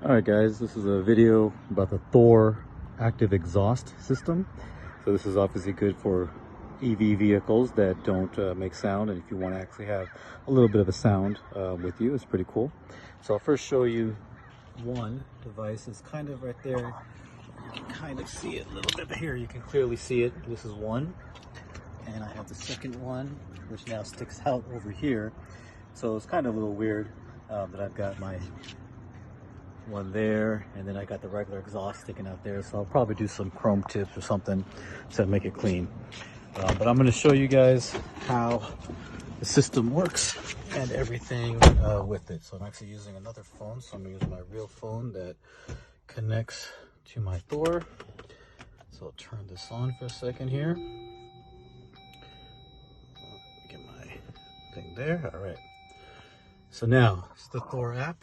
Alright guys, this is a video about the Thor Active Exhaust system. So this is obviously good for EV vehicles that don't make sound, and if you want to actually have a little bit of a sound with you, it's pretty cool. So I'll first show you one device. It's kind of right there. You can kind of see it a little bit here. You can clearly see it. This is one. And I have the second one, which now sticks out over here. So it's kind of a little weird that I've got my one there, and then I got the regular exhaust sticking out there. So I'll probably do some chrome tips or something to make it clean. But I'm going to show you guys how the system works and everything with it. So I'm actually using another phone. So I'm going to use my real phone that connects to my Thor. So I'll turn this on for a second here. Get my thing there. All right. So now it's the Thor app.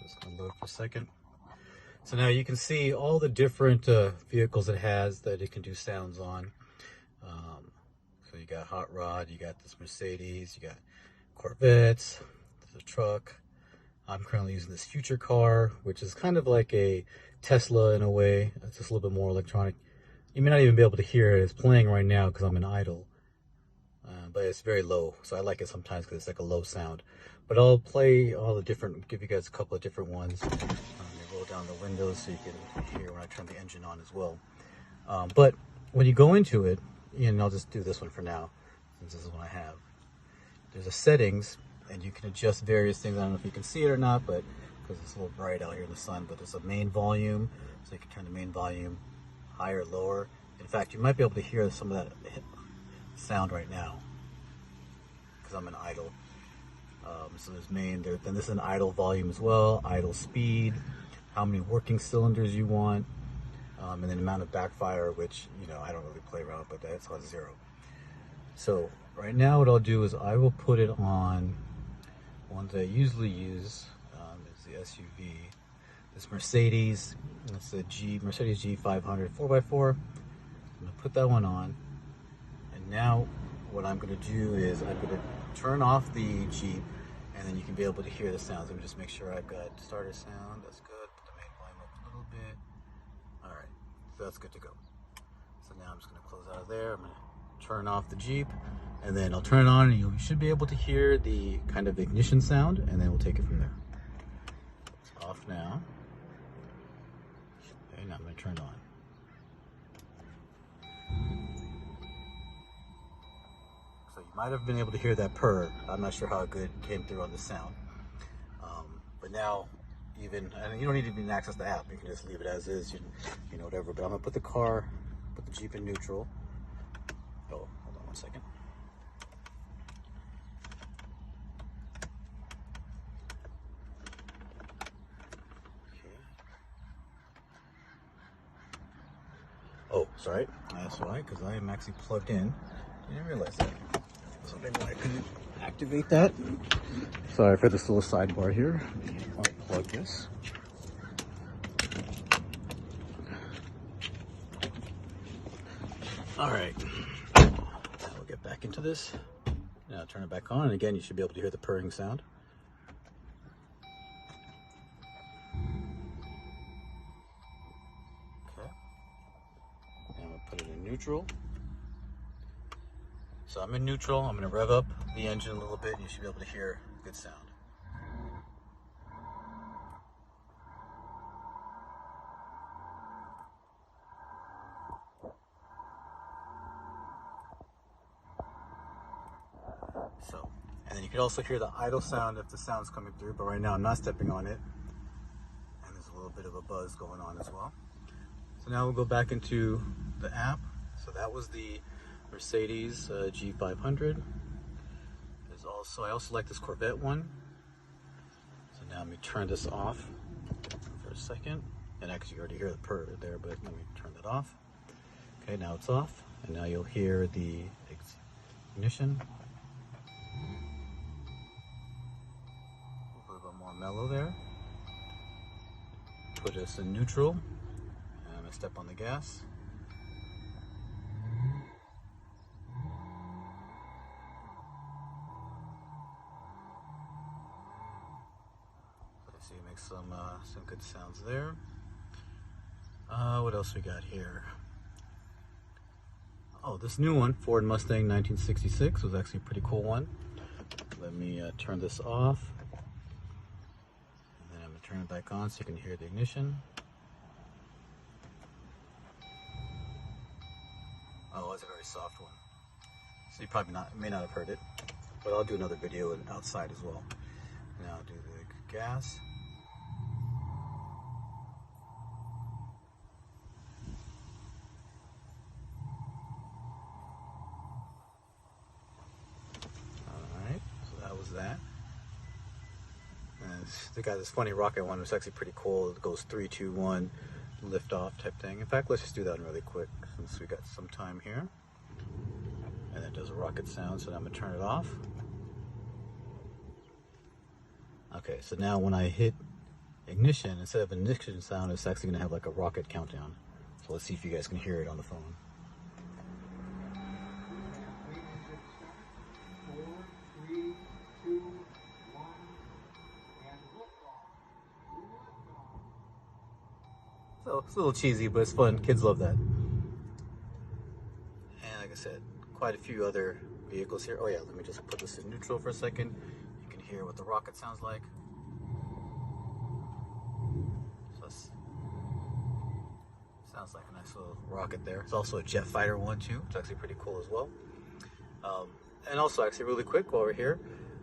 Just going to load for a second. So now you can see all the different vehicles it has that it can do sounds on. So you got Hot Rod, you got this Mercedes, you got Corvettes, there's a truck. I'm currently using this future car, which is kind of like a Tesla in a way. It's just a little bit more electronic. You may not even be able to hear it. It's playing right now because I'm in idle. But it's very low, so I like it sometimes because it's like a low sound. But I'll play all the different, give you guys a couple of different ones. Roll down the windows so you can hear when I turn the engine on as well. But when you go into it, and I'll just do this one for now, since this is what I have. There's a settings, and you can adjust various things. I don't know if you can see it or not, but because it's a little bright out here in the sun. But there's a main volume, so you can turn the main volume higher, lower. In fact, you might be able to hear some of that sound right now because I'm in idle. So there's main, then this is an idle volume as well, idle speed, how many working cylinders you want, and then the amount of backfire, which, you know, I don't really play around, but that's on 0. So right now what I'll do is I will put it on ones I usually use. It's the SUV, this Mercedes, it's a Mercedes G500 4x4. I'm gonna put that one on, and now what I'm gonna do is I'm gonna turn off the Jeep, and then you can be able to hear the sounds. Let me just make sure I've got starter sound. That's good. Put the main volume up a little bit. All right, so that's good to go. So now I'm just gonna close out of there. I'm gonna turn off the Jeep, and then I'll turn it on, and you should be able to hear the kind of ignition sound, and then we'll take it from there. It's off now. Okay, now I'm gonna turn it on. So you might have been able to hear that purr. I'm not sure how good it came through on the sound. But now, and you don't need to even access the app. You can just leave it as is, you know, whatever. But I'm gonna put the Jeep in neutral. Oh, hold on one second. Okay. Oh, sorry. That's why, because I am actually plugged in. I didn't realize that. So maybe I couldn't activate that. Sorry for this little sidebar here. I'll plug this. All right. We'll get back into this. Now turn it back on, and again, you should be able to hear the purring sound. Okay. And I'm gonna put it in neutral. So I'm in neutral. I'm gonna rev up the engine a little bit, and you should be able to hear good sound. So, and then you can also hear the idle sound if the sound's coming through, but right now I'm not stepping on it. And there's a little bit of a buzz going on as well. So now we'll go back into the app. So that was the Mercedes G500. I also like this Corvette one. So now let me turn this off for a second. And actually you already hear the purr there, but let me turn that off. Okay, now it's off. And now you'll hear the ignition. A little bit more mellow there. Put us in neutral. And I'm gonna step on the gas. see, make some good sounds there. What else we got here? Oh, this new one, Ford Mustang 1966, was actually a pretty cool one. Let me turn this off. And then I'm going to turn it back on so you can hear the ignition. Oh, it's a very soft one. So you probably may not have heard it, but I'll do another video outside as well. Now I'll do the gas. That. And they got this funny rocket one, it's actually pretty cool. It goes 3, 2, 1, lift off type thing. In fact, let's just do that really quick since we got some time here. And it does a rocket sound, so now I'm gonna turn it off. Okay, so now when I hit ignition, instead of an ignition sound, it's actually gonna have like a rocket countdown. So let's see if you guys can hear it on the phone. So it's a little cheesy, but it's fun. Kids love that. And like I said, quite a few other vehicles here. Oh yeah, let me just put this in neutral for a second. You can hear what the rocket sounds like. So sounds like a nice little rocket there. It's also a jet fighter one too, which is actually pretty cool as well. And also actually really quick while we're here,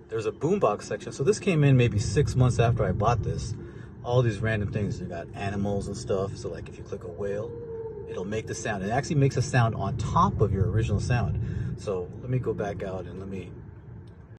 there's a boombox section. So this came in maybe 6 months after I bought this. All these random things, you got animals and stuff. So like if you click a whale, it'll make the sound. It actually makes a sound on top of your original sound. So let me go back out and let me